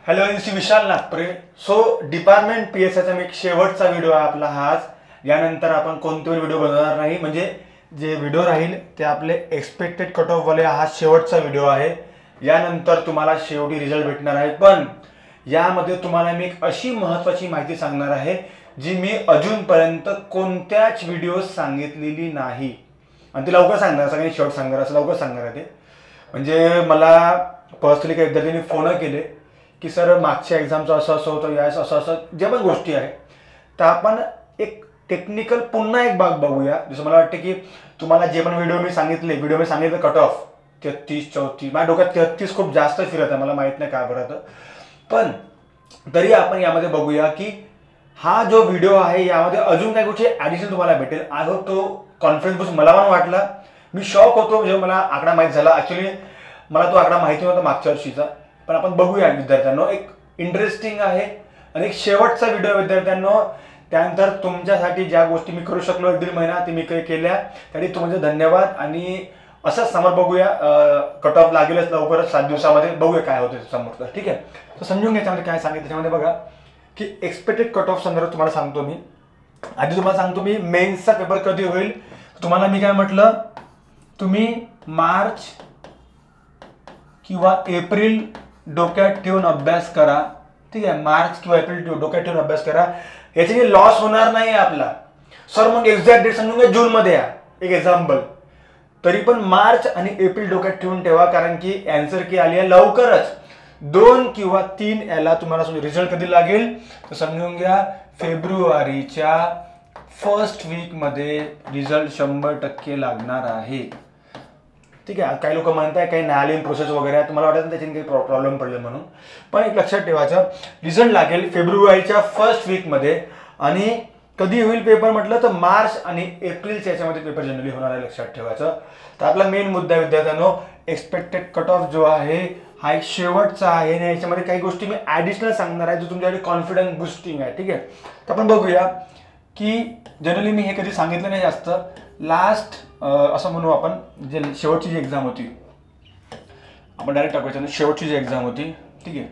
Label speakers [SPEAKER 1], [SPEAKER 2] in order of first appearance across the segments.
[SPEAKER 1] Hello विशाल Nagpure. So department PSIचा मी शेवटचा video आहे आपला हाच. यानंतर आपण कोणतेही व्हिडिओ बनवणार नाही, म्हणजे जे व्हिडिओ राहील ते आपले एक्सपेक्टेड कट ऑफ वाले हा शेवटचा व्हिडिओ आहे. यानंतर तुम्हाला शेवटी रिझल्ट भेटणार आहे, पण यामध्ये तुम्हाला मी एक अशी महत्त्वाची माहिती सांगणार आहे जी मी अजूनपर्यंत कोणत्याच व्हिडिओत सांगितलेली नाही आणि ती लवकर सांगणार, सगळ्यांनी शेवट सांगणार, असं लवकर सांगणार आहे ते. म्हणजे मला पर्सनली काही विद्यार्थ्यांनी फोन केले की सर मागच्या एक्झामचं असं असं होतं, यास असं असं जे पण गोष्टी आहेत, तर आपण एक टेक्निकल पुन्हा एक भाग बघूया. जसं मला वाटतं की तुम्हाला जे पण व्हिडिओ मी सांगितलं कट ऑफ 33-34, माझ्या डोक्यात 33 खूप जास्त फिरत आहे, मला माहीत नाही का बरं, पण तरी आपण यामध्ये बघूया की हा जो व्हिडिओ आहे यामध्ये अजून काही गोष्टी ॲडिशनल तुम्हाला भेटेल. आय होप तो कॉन्फिडन्स बूस्ट मला पण वाटला. मी शॉक होतो जेव्हा मला आकडा माहीत झाला. ॲक्च्युली मला तो आकडा माहिती नव्हता मागच्या वर्षीचा, पण आपण बघूया विद्यार्थ्यांनो. एक इंटरेस्टिंग आहे आणि एक शेवटचा व्हिडिओ विद्यार्थ्यांनो. त्यानंतर तुमच्यासाठी ज्या गोष्टी मी करू शकलो 1-1.5 महिना ते मी काही केल्या, त्यासाठी तुमचे धन्यवाद. आणि असंच समोर बघूया, कट ऑफ लागेलच लवकरच 7 दिवसामध्ये, बघूया काय होतं समोर. ठीक आहे, तर समजून घ्यायच्यामध्ये काय सांगितलं त्याच्यामध्ये बघा की एक्सपेक्टेड कट ऑफ संदर्भात तुम्हाला सांगतो मी. आधी तुम्हाला सांगतो मी मेन्सचा पेपर कधी होईल. तुम्हाला मी काय म्हटलं, तुम्ही मार्च किंवा एप्रिल डोक्यात ठेवून अभ्यास करा. ठीक आहे, मार्च किंवा एप्रिल डोक्यात ठेवून अभ्यास करा, याच्याने लॉस होणार नाही आपला. सर मग एक्झॅक्ट डेट सांगून घ्या, जूनमध्ये या, एक एक्झाम्पल. तरी पण मार्च आणि एप्रिल डोक्यात ठेवून ठेवा, कारण की अँसर की आली आहे लवकरच. 2 किंवा 3 याला तुम्हाला रिझल्ट कधी लागेल तर समजून घ्या फेब्रुवारीच्या फर्स्ट वीकमध्ये रिझल्ट 100% लागणार आहे. ठीक आहे, काही लोक म्हणताय काही न्यायालयीन प्रोसेस वगैरे आहे, तुम्हाला वाटत त्याच्याने काही प्रॉब्लेम पडले म्हणून, पण एक लक्षात ठेवायचं, रिझल्ट लागेल फेब्रुवारीच्या फर्स्ट वीकमध्ये. आणि कधी होईल पेपर म्हटलं तर मार्च आणि एप्रिलच्या याच्यामध्ये पेपर जनरली होणार आहे, लक्षात ठेवायचं. तर आपला मेन मुद्दा विद्यार्थ्यांनो, एक्सपेक्टेड कट ऑफ जो आहे हा एक शेवटचा आहे आणि याच्यामध्ये काही गोष्टी मी ॲडिशनल सांगणार आहे जो तुमच्यासाठी कॉन्फिडन्स बुस्टिंग आहे. ठीक आहे, तर आपण बघूया की जनरली मी हे कधी सांगितलं नाही जास्त. लास्ट असं म्हणू आपण, जे शेवटची जी एक्झाम होती, आपण डायरेक्ट टाकायचं, शेवटची जी एक्झाम होती. ठीक आहे,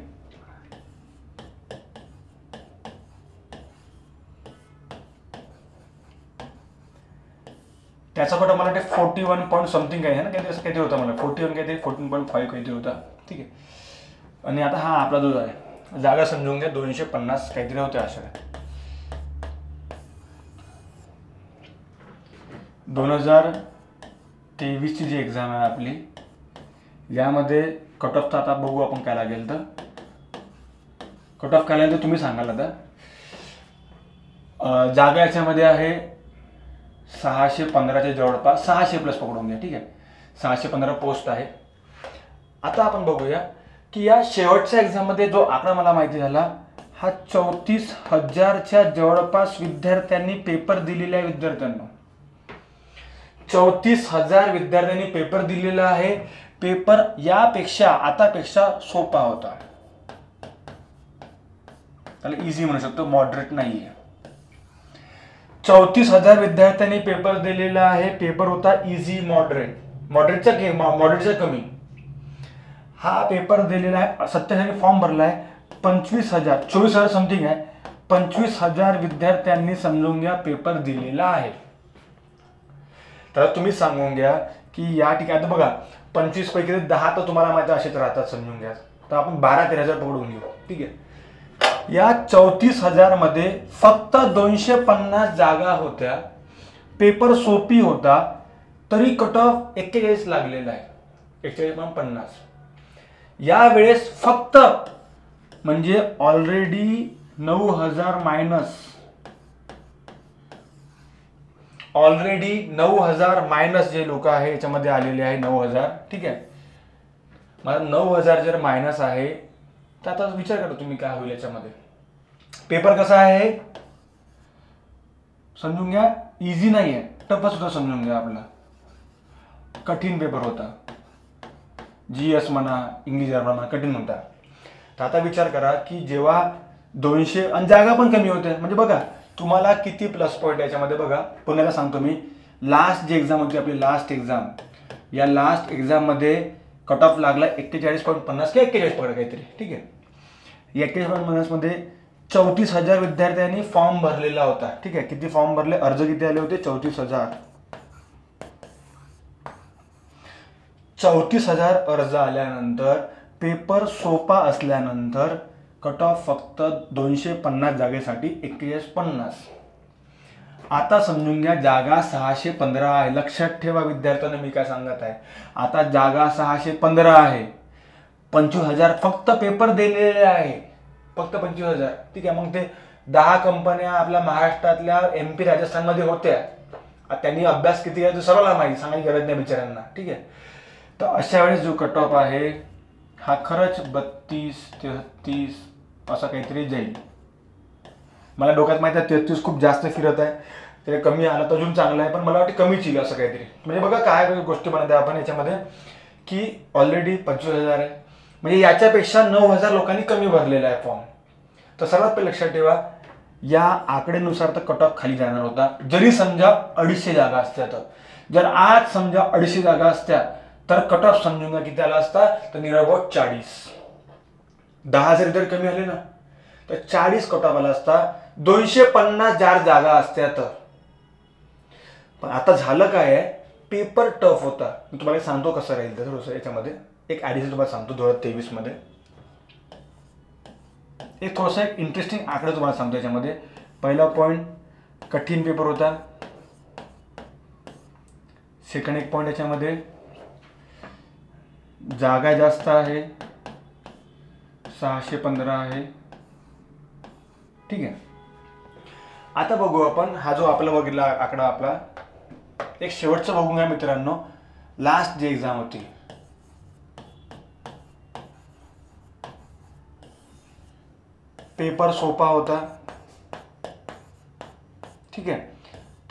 [SPEAKER 1] त्याचा पण मला ते 41 पॉईंट समथिंग आहे ना, काहीतरी असं काहीतरी होता, मला 41 काहीतरी 14.5 काहीतरी होता. ठीक आहे, आणि आता हा आपला जो आहे जागा समजून घ्या 250 काहीतरी होत्या अशा. 2023ची जी एक्झाम आहे आपली, यामध्ये कट ऑफ तर आता बघू आपण काय लागेल. तर कट ऑफ काय लागेल तर तुम्ही सांगाल. आता जागा याच्यामध्ये आहे 615च्या जवळपास, 600 प्लस पकडून घ्या. ठीक आहे, 615 पोस्ट आहे. आता आपण बघूया की या शेवटच्या एक्झाममध्ये जो आकडा मला माहिती झाला हा 34,000च्या जवळपास विद्यार्थ्यांनी पेपर दिलेल्या विद्यार्थ्यांना, 34,000 विद्यार्थ्यांनी पेपर दिलेला आहे. पेपर यापेक्षा आतापेक्षा सोपा होता, त्याला इझी म्हणू शकतो, मॉडरेट नाही आहे. 34,000 विद्यार्थ्यांनी पेपर दिलेला आहे. पेपर होता इझी, मॉडरेटचा कमी. हा पेपर दिलेला आहे, 27 फॉर्म भरला आहे, 24,000 समथिंग आहे, 25,000 विद्यार्थ्यांनी समजून घ्या पेपर दिलेला आहे. तर तुम्ही सांगून घ्या की या ठिकाणी बघा 25 पैकी 10 तर तुम्हाला माहिती असेच राहतात, समजून घ्या. तर आपण 12-13,000 पकडून घेऊ. ठीक आहे, या 34,000 मध्ये फक्त 250 जागा होत्या, पेपर सोपी होता, तरी कट ऑफ 41 लागलेला आहे, 41.50. यावेळेस फक्त म्हणजे ऑलरेडी 9,000 मायनस जे लोक आहे याच्यामध्ये आलेले आहे 9,000. ठीक आहे, मला 9,000 जर मायनस आहे तर आता विचार करा तुम्ही काय होईल याच्यामध्ये. पेपर कसा आहे समजून घ्या, इझी नाही आहे, टफच होता, समजून घ्या. आपला कठीण पेपर होता, GS म्हणा, इंग्लिश म्हणा, कठीण होता. तर आता विचार करा की जेव्हा 200 आणि जागा पण कमी होत्या, म्हणजे बघा तुम्हाला किती प्लस पॉईंट याच्यामध्ये. बघा पुण्याला सांगतो मी, लास्ट जी एक्झाम होती आपली, लास्ट एक्झाम, या लास्ट एक्झाममध्ये कट ऑफ लागला 41.50 की 41 पकड काहीतरी, ठीक आहे. 41.50 मध्ये 34,000 विद्यार्थ्यांनी फॉर्म भरलेला होता, ठीक आहे. किती फॉर्म भरले, अर्ज किती आले होते, 34,000. 34,000 अर्ज आल्यानंतर पेपर सोपा असल्यानंतर कट ऑफ फक्त 250 जागेसाठी 41.50. आता समजून घ्या जागा 615 आहे. लक्षात ठेवा विद्यार्थ्यांना मी काय सांगत आहे. आता जागा 615 आहे, 25,000 फक्त पेपर दिलेले आहे, फक्त 25,000, ठीक आहे. मग ते 10 कंपन्या आपल्या महाराष्ट्रातल्या MP राजस्थानमध्ये होत्या. त्यांनी अभ्यास किती आहे सर्वांना माहिती, सांगायची गरज नाही बिचाऱ्यांना, ठीक आहे. तर अशा वेळेस जो कट ऑफ आहे हा खरंच 32-33 असं काहीतरी जाईल. मला डोक्यात माहिती आहे 33 खूप जास्त फिरत आहे, ते कमी आलं तर अजून चांगलं आहे, पण मला वाटतं कमीच येईल असं काहीतरी. म्हणजे बघा काय गोष्टी बनवते आपण याच्यामध्ये की ऑलरेडी 25,000 आहे, म्हणजे याच्यापेक्षा 9,000 लोकांनी कमी भरलेला आहे फॉर्म. तर सर्वात पहिले लक्षात ठेवा या आकडेनुसार तर कट ऑफ खाली जाणार होता. जरी समजा 250 जागा असत्या, तर जर आज समजा 250 जागा असत्या तर कट ऑफ समजून घ्या किती आला असता, तर नियर अबाउट 40. 10,000 जर कमी आले ना तर 40 कट ऑफ आला असता. 250 जागा असत्या तर. पण आता झालं काय आहे, पेपर टफ होता. मी तुम्हाला सांगतो कसं राहील तर थोडंसं याच्यामध्ये एक ॲडिशन तुम्हाला सांगतो. 2023 मध्ये एक थोडासा एक इंटरेस्टिंग आकडा तुम्हाला सांगतो. याच्यामध्ये पहिला पॉईंट कठीण पेपर होता. सेकंड एक पॉईंट याच्यामध्ये जागा जास्त आहे, 615 आहे, ठीक आहे. आता बघू आपण हा जो आपला बघितला आकडा, आपला एक शेवटचं बघूया मित्रांनो. लास्ट जी एक्झाम होती पेपर सोपा होता, ठीक आहे.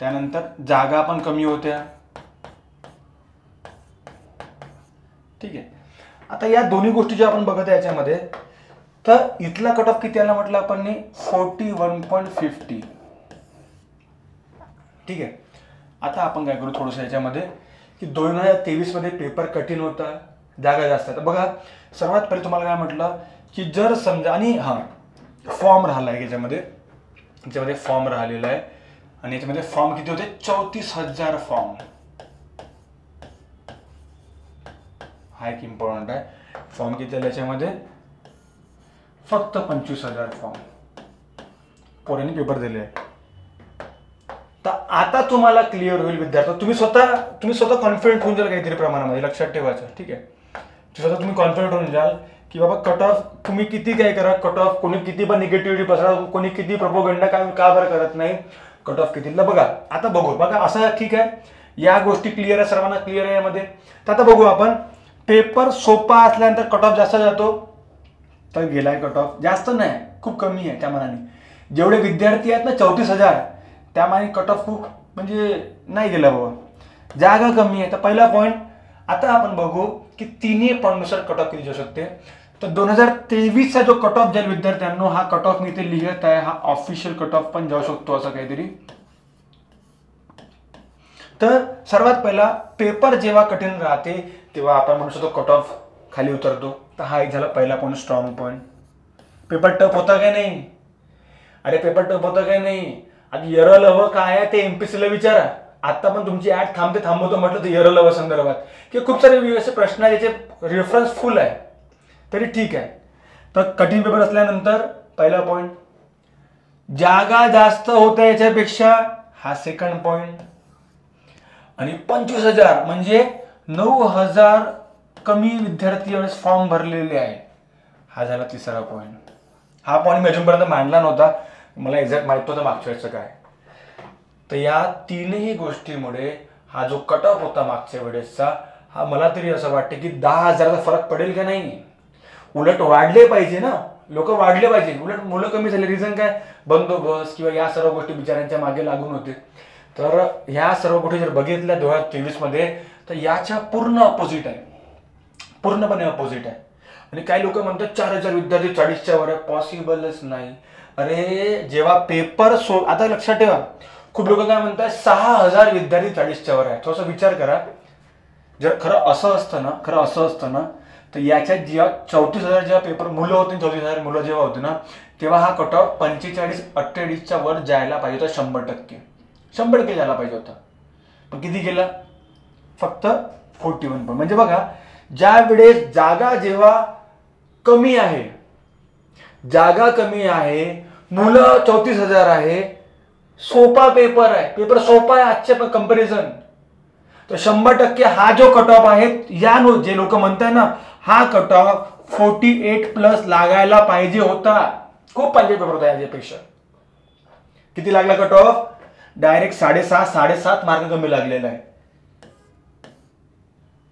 [SPEAKER 1] त्यानंतर जागा पण कमी होत्या, ठीक आहे. आता या दोन्ही गोष्टी ज्या आपण बघत आहे याच्यामध्ये, तर इथला कट ऑफ किती आला म्हटलं आपण 41.50, ठीक आहे. आता आपण काय करू थोडंसं याच्यामध्ये की 2023 मध्ये पेपर कठीण होता, जागा जास्त आहे. तर बघा सर्वात पहिले तुम्हाला काय म्हटलं की जर समजा, आणि फॉर्म राहिला आहे याच्यामध्ये फॉर्म राहिलेला आहे, आणि याच्यामध्ये फॉर्म किती होते, 34,000 फॉर्म. हा एक इम्पॉर्टंट आहे. फॉर्म किती आले याच्यामध्ये, फक्त 25,000 फॉर्म पोरांनी पेपर दिले. तर आता तुम्हाला क्लिअर होईल विद्यार्थी, तुम्ही स्वतः कॉन्फिडंट होऊन जाल काहीतरी प्रमाणामध्ये. लक्षात ठेवायचं, ठीक आहे. स्वतः तुम्ही कॉन्फिडंट होऊन जाल की बाबा कट ऑफ तुम्ही किती काय करा, कट ऑफ कोणी किती पण निगेटिव्हिटी पसरा, कोणी किती प्रोपोगंडा का बरं करत नाही, कट ऑफ कितीला बघा. आता बघू बघा असं, ठीक आहे. या गोष्टी क्लिअर आहे, सर्वांना क्लिअर आहे यामध्ये. तर आता बघू आपण, पेपर सोपा असल्यानंतर कट ऑफ जास्त जातो, तर गेलाय कट ऑफ जास्त नाही, खूप कमी आहे. त्या मानाने जेवढे विद्यार्थी आहेत ना 34,000, त्या मानाने कट ऑफ खूप म्हणजे नाही गेला बाबा, जागा कमी आहे. तर पहिला पॉईंट. आता आपण बघू की तिन्ही पॉईंटनुसार कट ऑफ किती जाऊ शकते. तर 2023चा जो कट ऑफ जाईल विद्यार्थ्यांनो, हा कट ऑफ मी इथे लिहित आहे, हा ऑफिशियल कट ऑफ पण जाऊ शकतो असं काहीतरी. तर सर्वात पहिला पेपर जेव्हा कठीण राहते तेव्हा आपण म्हणू शकतो कट ऑफ खाली उतरतो. तर हा एक झाला पहिला point, strong point. Paper tough होता काय नाही, अरे पेपर टफ होता काय नाही. आता यरल हवं काय आहे ते MPSCला विचारा. आता पण तुमची ऍड थांबवतो म्हटलं तर यरल हवं संदर्भात की खूप सारे असे प्रश्न आहे ज्याचे रेफरन्स फुल आहे, तरी ठीक आहे. तर कठीण पेपर असल्यानंतर पहिला पॉईंट, जागा जास्त होत्या याच्यापेक्षा, हा सेकंड पॉईंट. आणि 25,000 म्हणजे 9,000 कमी विद्यार्थी यावेळेस फॉर्म भरलेले आहे, हा झाला तिसरा पॉईंट. हा पॉईंट मी अजूनपर्यंत मांडला नव्हता, मला एक्झॅक्ट माहित होतं मागच्या वेळेचं काय. तर या तीनही गोष्टीमुळे हा जो कट ऑफ होता मागच्या वेळेसचा, हा मला तरी असं वाटतं की 10,000चा फरक पडेल का नाही. उलट वाढले पाहिजे ना, लोक वाढले पाहिजे, उलट मुलं कमी झाले. रिझन काय, बंदोबस्त किंवा या सर्व गोष्टी बिचाऱ्यांच्या मागे लागून होते. तर ह्या सर्व गोष्टी जर बघितल्या 2023 मध्ये, तर याच्या पूर्ण अपोजिट आहे, पूर्णपणे अपोजिट आहे. आणि काही लोक म्हणतात 4,000 विद्यार्थी 40च्या वर आहे, पॉसिबलच नाही. अरे जेव्हा पेपर आता लक्षात ठेवा, खूप लोक काय म्हणतात 6,000 विद्यार्थी 40च्या वर आहे. थोडासा विचार करा, जर खरं असं असतं ना तर याच्यात जेव्हा 34,000 जेव्हा पेपर मुलं होते, 34,000 मुलं जेव्हा होते ना, तेव्हा हा कट ऑफ 45-48च्या वर जायला पाहिजे होता. 100% जायला पाहिजे होता. पण किती गेला? फक्त 41. म्हणजे बघा, ज्या वेळेस जागा कमी आहे, मुलं 34,000 आहे, सोपा पेपर आहे, पेपर सोपा आहे आजच्या कंपॅरिझन, तर 100% हा जो कट ऑफ आहे, जे लोक म्हणताय ना, हा कट ऑफ 48+ लागायला पाहिजे होता. खूप पाहिजे पेपर होता याच्यापेक्षा. किती लागला कट ऑफ? डायरेक्ट 6.5 मार्क कमी लागलेला आहे.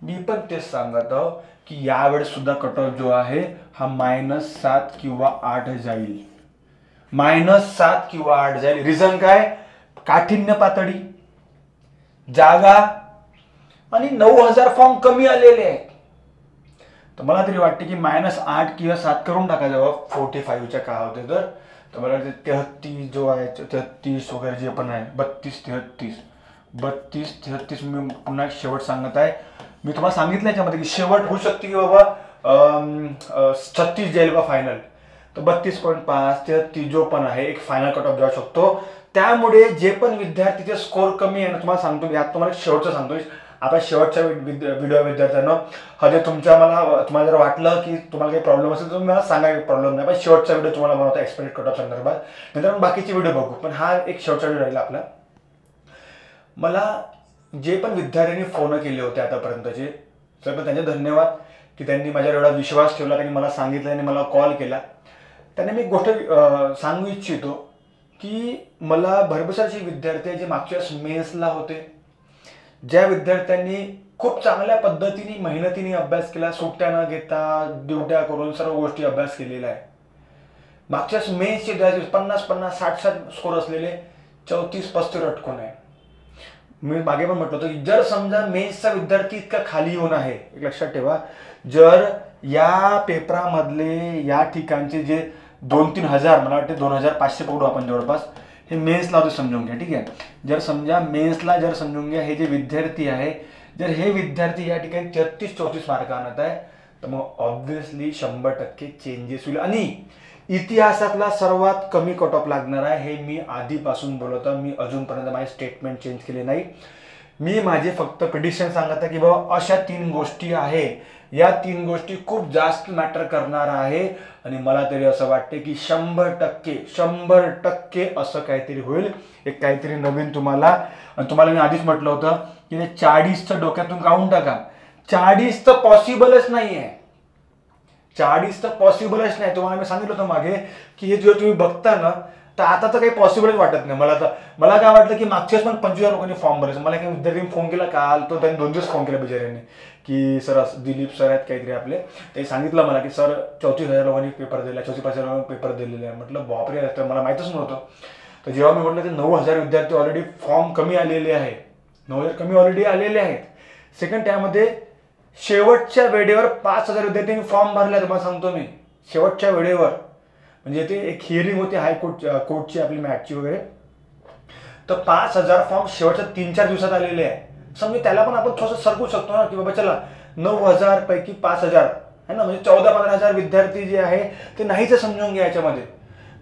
[SPEAKER 1] मी पण तेच सांगत आहो की यावेळेस सुद्धा कट ऑफ जो आहे हा -7 किंवा 8 जाईल. -7 किंवा 8 जाईल. रिझन काय? काठिण्य पातळी, जागा आणि 9,000 फॉर्म कमी आलेले आहेत. तर मला तरी वाटते की -8 किंवा 7 करून टाका जेव्हा 45च्या काय होते तर मला वाटतं 33 जो आहे, 33 वगैरे जे पण आहे, 32-33 मी पुन्हा शेवट सांगत आहे. मी तुम्हाला सांगितलं याच्यामध्ये की शेवट होऊ शकते की बाबा 36 जाईल बा फायनल, तर 32.5 33 जो पण आहे एक फायनल कट ऑफ जाऊ शकतो. त्यामुळे जे पण विद्यार्थीचे स्कोर कमी आहे ना, तुम्हाला सांगतो, यात तुम्हाला शेवटचं सांगतोय. आता शेवटच्या व्हिडिओ विद्यार्थ्यांना हजे तुम्हाला जर वाटलं की तुम्हाला काही प्रॉब्लेम असेल तर मला सांगा, काही प्रॉब्लेम नाही. पण शेवटचा व्हिडिओ तुम्हाला बनवता एक्सपेक्टेड कट ऑफ संदर्भात, नंतर आपण बाकीचे व्हिडिओ बघू. पण हा एक शेवटचा व्हिडिओ राहिला आपला. मला जे पण विद्यार्थ्यांनी फोन केले होते आतापर्यंतचे, तर पण त्यांचे धन्यवाद की त्यांनी माझ्यावर एवढा विश्वास ठेवला, त्यांनी मला सांगितलं आणि मला कॉल केला. त्यांना मी एक गोष्ट सांगू इच्छितो की मला भरभसाचे विद्यार्थी जे मागच्या मेन्सला होते, ज्या विद्यार्थ्यांनी खूप चांगल्या पद्धतीने मेहनतीने अभ्यास केला, सुट्ट्या न घेता ड्युट्या करून सर्व गोष्टी अभ्यास केलेला आहे. मागच्या मेन्सचे 50-50 60 स्कोर असलेले 34-35 अटकून आहे. मी मागे पण म्हटलं होतं की जर समजा मेन्सचा विद्यार्थी इतका खाली येऊन आहे, एक लक्षात ठेवा, जर या पेपरामधले या ठिकाणचे जे 2-3 हजार, मला वाटते 2,500 पकडू आपण जवळपास, हे मेन्सला होते, समजून घ्या. ठीक आहे. जर समजा मेन्सला समजून घ्या, हे जे विद्यार्थी आहे, जर हे विद्यार्थी या ठिकाणी 33-34 मार्क आणत आहे, तर मग ऑब्व्हियसली 100% चेंजेस होईल. आणि इतिहासातला सर्वात कमी कट ऑफ लागणार आहे, हे मी आधीपासून बोलतो. मी अजूनपर्यंत माझे स्टेटमेंट चेंज केले नाही. मी माझे फक्त प्रिडिक्शन सांगत आहे की बाबा अशा 3 गोष्टी आहे, या 3 गोष्टी खूप जास्त मॅटर करणार आहे. आणि मला तरी असं वाटते की 100% असं काहीतरी होईल, एक काहीतरी नवीन तुम्हाला. आणि तुम्हाला मी आधीच म्हटलं होतं की 40चं डोक्यातून काढून टाका. 40 तर पॉसिबलच नाही आहे. 40 तर पॉसिबलच नाही. तुम्हाला मी सांगितलं होतं मागे की हे जर तुम्ही बघता ना, तर आता तर काही पॉसिबलच वाटत नाही मला. तर मला काय वाटलं की मागच्याच पण 25,000 लोकांनी फॉर्म भरायचं. मला काही विद्यार्थ्यांनी फोन केला काल, तो त्यांनी 2 दिवस फोन केला बिचाऱ्यांनी की सर दिलीप सर आहेत काहीतरी आपले, ते सांगितलं मला की सर 34,000 लोकांनी पेपर दिला, 34,000 लोकांनी पेपर दिलेले आहे. म्हटलं बापरे, तर मला माहीतच नव्हतं. तर जेव्हा मी म्हटलं की 9,000 विद्यार्थी ऑलरेडी फॉर्म कमी आलेले आहे, 9,000 कमी ऑलरेडी आलेले आहेत. सेकंड त्यामध्ये शेवटच्या वेळेवर 5,000 विद्यार्थ्यांनी फॉर्म भरला. तुम्हाला सांगतो मी, शेवटच्या वेळेवर, म्हणजे ते एक हिअरिंग होती कोर्टची आपली मॅथची वगैरे, तर 5,000 फॉर्म शेवटच्या 3-4 दिवसात आलेले आहे. समजा त्याला पण आपण थोडंसं सरकू शकतो ना की बाबा चला 9,000 पैकी 5,000 आहे ना, म्हणजे 14-15,000 विद्यार्थी जे आहे ते नाहीच समजून घ्या याच्यामध्ये.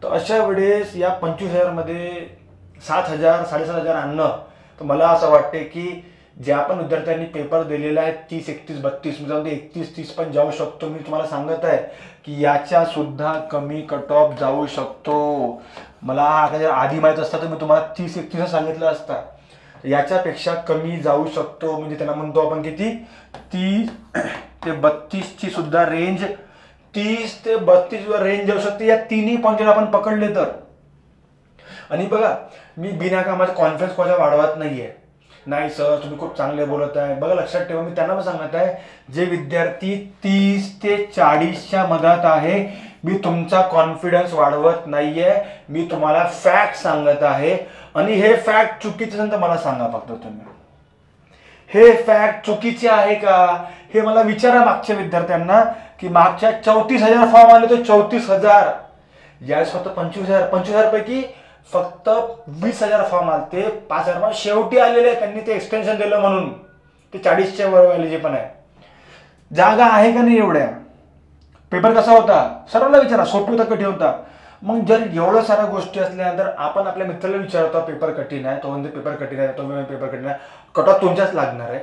[SPEAKER 1] तर अशा वेळेस या 25,000 मध्ये 7,000 7,500 आणणं, तर मला असं वाटते की ज्या पण विद्यार्थ्यांनी पेपर दिलेला आहे 30, 31, 32, मी जाऊन 31-30 पण जाऊ शकतो. मी तुम्हाला सांगत आहे की याच्या सुद्धा कमी कट ऑफ जाऊ शकतो. मला आधी माहीत असतं तर मी तुम्हाला 30-31 सांगितलं असतं. याच्यापेक्षा कमी जाऊ शकतो. म्हणजे त्याला म्हणतो आपण किती, 30 ते 32ची सुद्धा रेंज, 30 ते 32 वर रेंज जाऊ शकते या तिन्ही पॉईंट आपण पकडले तर. आणि बघा, मी बिनाकामाचा कॉन्फिडन्स कोणाचा वाढवत नाहीये. नाही सर तुम्ही खूप चांगले बोलत आहे. बघा लक्षात ठेवा, मी त्यांना पण सांगत आहे, जे विद्यार्थी 30 ते 40च्या मधात आहे, मी तुमचा कॉन्फिडन्स वाढवत नाहीये. मी तुम्हाला फॅक्ट सांगत आहे. आणि हे फॅक्ट चुकीचे असेल तर मला सांगा फक्त तुम्ही, हे फॅक्ट चुकीचे आहे का हे मला विचारा मागच्या विद्यार्थ्यांना. की मागच्या 34,000 फॉर्म आले तर 34,000, यावेळेस फक्त 25,000 पैकी फक्त 20,000 फॉर्म आले, ते 5,000 फॉर्म शेवटी आलेले. त्यांनी ते एक्सटेन्शन दिलं म्हणून की 40च्या वरवाले जे पण आहे, जागा आहे का नाही एवढ्या? पेपर कसा होता सर्वांना विचारा, सोपी होता कठीण होता? मग जर एवढ्या साऱ्या गोष्टी असल्यानंतर आपण आपल्या मित्राला विचारतो पेपर कठीण आहे, तो म्हणते पेपर कठीण आहे, तो म्हणते पेपर कठीण आहे, कट ऑफ तुमच्याच लागणार आहे.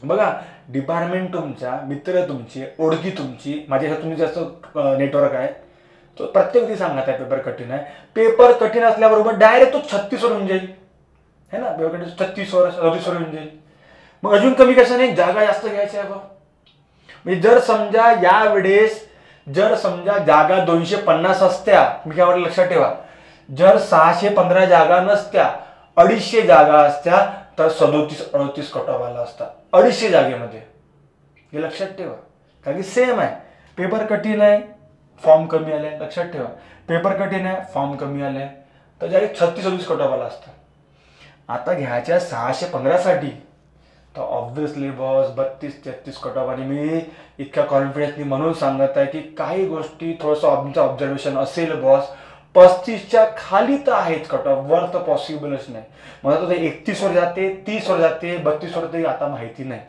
[SPEAKER 1] बघा, डिपार्टमेंट तुमचा, मित्र तुमचे, ओळखी तुमची, माझ्यासाठी तुम्ही जास्त नेटवर्क आहे, तो प्रत्येक व्यक्ती सांगत आहे पेपर कठीण आहे. पेपर कठीण असल्याबरोबर डायरेक्ट तो 36 वर होऊन जाईल है ना, पेपर कठीण 36 वर 34 वर होऊन जाईल. मग अजून कमी कसं नाही, जागा जास्त घ्यायच्या आहे. म्हणजे जर समजा जागा 250 असत्या, मी काय म्हटलं लक्षात ठेवा, जर 615 जागा नसत्या, 250 जागा असत्या, तर 37-38 कट ऑफ आला असता 250 जागेमध्ये. हे लक्षात ठेवा, कारण की सेम आहे. पेपर कठीण आहे, फॉर्म कमी आलाय, लक्षात ठेवा. पेपर कठीण आहे, फॉर्म कमी आलाय, तर डायरेक्ट 36-37 कट ऑफ आला असता. आता घ्यायच्या 615 साठी, तर ऑब्व्हियसली बॉस 32-33 कट ऑफ. आणि मी इतक्या कॉन्फिडन्सनी म्हणून सांगत आहे की काही गोष्टी थोडंसं आमचं ऑब्झर्वेशन असेल बॉस, 35च्या खाली तर आहेच कट ऑफ, वर तर पॉसिबलच नाही. मला तर 31 वर जाते, 30 वर जाते, 32 वर तरी आता माहिती नाही,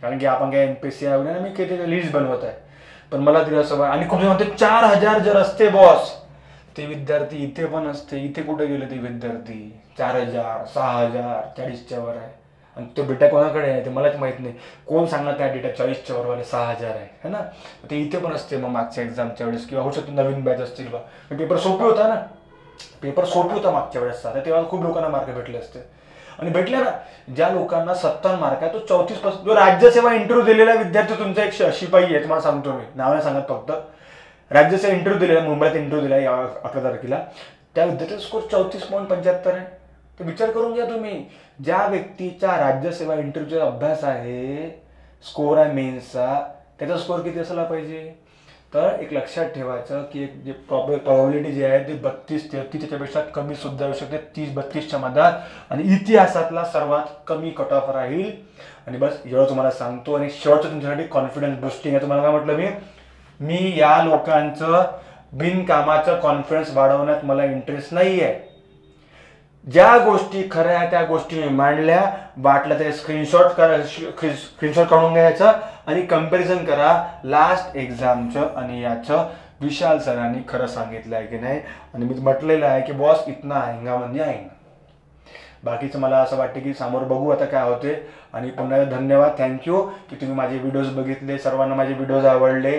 [SPEAKER 1] कारण की आपण काय MPSC आहे ना, मी काही लिस्ट बनवत आहे. पण मला तरी असं, आणि खूप म्हणते 4000 जर असते बॉस, ते विद्यार्थी इथे पण असते, इथे कुठे गेले ते विद्यार्थी? 4000, 6000, 40च्या वर आहे. आणि तो डेटा कोणाकडे आहे ते मलाच माहित नाही, कोण सांगणार त्या डेटा 40च्या वरवाले 6000 आहे ना. ते इथे पण असते मग मागच्या एक्झामच्या वेळेस, किंवा होऊ शकतो नवीन बॅच असतील बा. पेपर सोपे होता ना, पेपर सोपे होता मागच्या वेळेस, तेव्हा खूप लोकांना मार्क भेटले असते. आणि भेटले ना, ज्या लोकांना 57 मार्क आहे, तो 34%. जो राज्यसेवा इंटरव्ह्यू दिलेला विद्यार्थी तुमचा एक शिपाई आहे, तुम्हाला सांगतो मी, नाव नाही सांगत, फक्त राज्यसेवा इंटरव्ह्यू दिलेला, मुंबईत इंटरव्ह्यू दिला 11 तारखेला, त्या विद्यार्थ्याचा स्कोर 34.75 आहे. तर विचार करून घ्या तुम्ही, ज्या व्यक्तीचा राज्यसेवा इंटरव्ह्यूचा अभ्यास आहे, स्कोर आहे मेन्सचा, त्याचा स्कोर किती असायला पाहिजे? तर एक लक्षात ठेवायचं की एक जे प्रॉबिलिटी जी आहे ती 32-33, त्याच्यापेक्षा कमी सुद्धा येऊ शकते, 30-32च्या मधात. आणि इतिहासातला सर्वात कमी कट ऑफ राहील. आणि बस एवढं तुम्हाला सांगतो. आणि शेवटचं तुमच्यासाठी कॉन्फिडन्स बुस्टिंग आहे. तुम्हाला काय म्हटलं मी या लोकांचं बिनकामाचं कॉन्फिडन्स वाढवण्यात मला इंटरेस्ट नाही आहे. ज्या गोष्टी खऱ्या आहेत त्या गोष्टी मी मांडल्या, वाटलं ते स्क्रीनशॉट काढून घ्यायचं आणि कंपॅरिझन करा लास्ट एक्झामचं आणि याचं. विशाल सरांनी खरं सांगितलं आहे की नाही, आणि मी म्हटलेलं आहे की बॉस इतना आएगा म्हणजे आएगा. बाकीचं मला असं वाटतं की समोर बघू आता काय होते. आणि पुन्हा धन्यवाद, थँक्यू की तुम्ही माझे व्हिडिओज बघितले, सर्वांना माझे व्हिडिओज आवडले.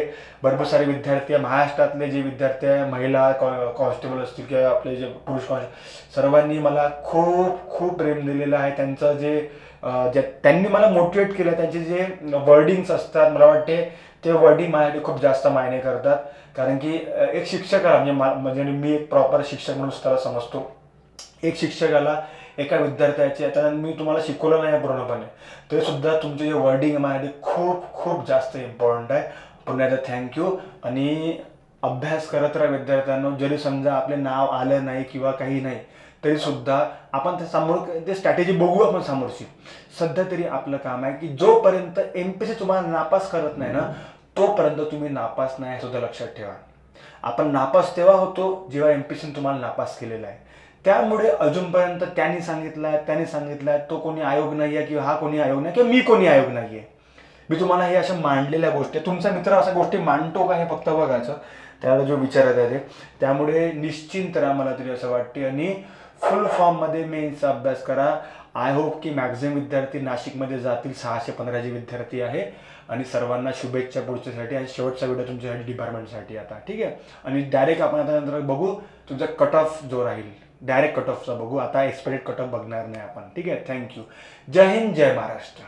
[SPEAKER 1] भरपूर सारे विद्यार्थी आहे, महाराष्ट्रातले जे विद्यार्थी आहे, महिला कॉन्स्टेबल असतील किंवा आपले जे पुरुष सर्वांनी मला खूप खूप प्रेम दिलेलं आहे. त्यांचं जे त्यांनी मला मोटिवेट केलं, त्यांचे जे वर्डिंग्स असतात, मला वाटते ते वर्डिंग माझ्यासाठी खूप जास्त मायने करतात. कारण की एक शिक्षकाला म्हणजे मी एक प्रॉपर शिक्षक म्हणून त्याला समजतो. एक शिक्षकाला एका विद्यार्थ्याचे, आता मी तुम्हाला शिकवलं नाही पूर्णपणे, तरी सुद्धा तुमचे जे वर्डिंग माझ्यासाठी खूप खूप जास्त इम्पॉर्टंट आहे. पुन्हा एकदा थँक्यू. आणि अभ्यास करत राहा विद्यार्थ्यांना. जरी समजा आपले नाव आलं नाही किंवा काही नाही, तरी सुद्धा आपण ते समोर ते स्ट्रॅटेजी बघू आपण समोरची. सध्या तरी आपलं काम आहे की जोपर्यंत MPSC तुम्हाला नापास करत नाही ना, तोपर्यंत तुम्ही नापास नाही हे सुद्धा लक्षात ठेवा. आपण नापास तेव्हा होतो जेव्हा MPSC तुम्हाला नापास केलेला आहे. त्यामुळे अजूनपर्यंत त्यांनी सांगितलंय तो कोणी आयोग नाही आहे, किंवा हा कोणी आयोग नाही, किंवा मी कोणी आयोग नाही आहे. मी तुम्हाला हे अशा मांडलेल्या गोष्टी, तुमचा मित्र अशा गोष्टी मांडतो का हे फक्त बघायचं, त्याला जो विचारत आहे ते. त्यामुळे निश्चिंत राहा, मला तरी असं वाटते. आणि फुल फॉर्ममध्ये मेन्सचा अभ्यास करा. आय होप की मॅक्झिमम विद्यार्थी नाशिकमध्ये जातील, 615 जे विद्यार्थी आहे. आणि सर्वांना शुभेच्छा पुढच्यासाठी. आणि शेवटचा व्हिडिओ तुमच्यासाठी डिपार्टमेंटसाठी आता, ठीक आहे. आणि डायरेक्ट आपण आता नंतर बघू तुमचा कट ऑफ जो राहील, डायरेक्ट कट ऑफचा बघू. आता एक्सपेक्टेड कट ऑफ बघणार नाही आपण, ठीक आहे. थँक्यू. जय हिंद, जय महाराष्ट्र.